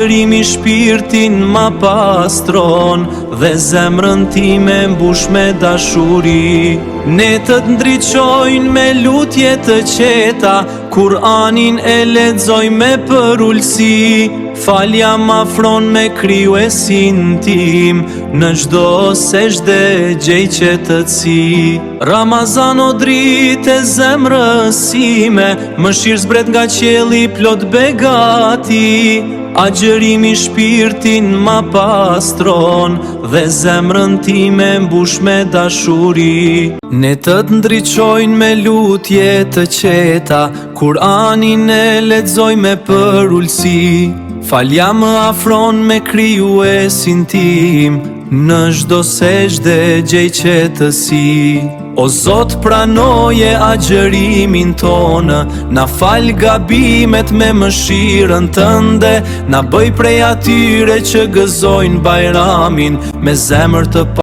Rimi shpirtin ma pastron dhe zemrën time mbush me dashuri. Netët ndriçojnë me lutje të qeta, Kur'anin e lexoj me përullsi. Falja m'afron me krijuesin tim, në çdo sejdë gjej qetësi. Ramazan o dritë e zemrës sime, mëshirë zbret nga qielli plot begati. Agjërimi shpirtin ma pastron dhe zemrën time mbush me dashuri. Netët ndriçojnë me lutje të qeta, Kur'anin e lexoj me përullsi. Falja më afron me krijuesin tim, në çdo sejdë gjej qetësi. O Zot, pranoje agjërimin tonë, na fal gabimet me mëshirën tënde, na bëj prej atyre që gëzojnë Bajramin me zemër të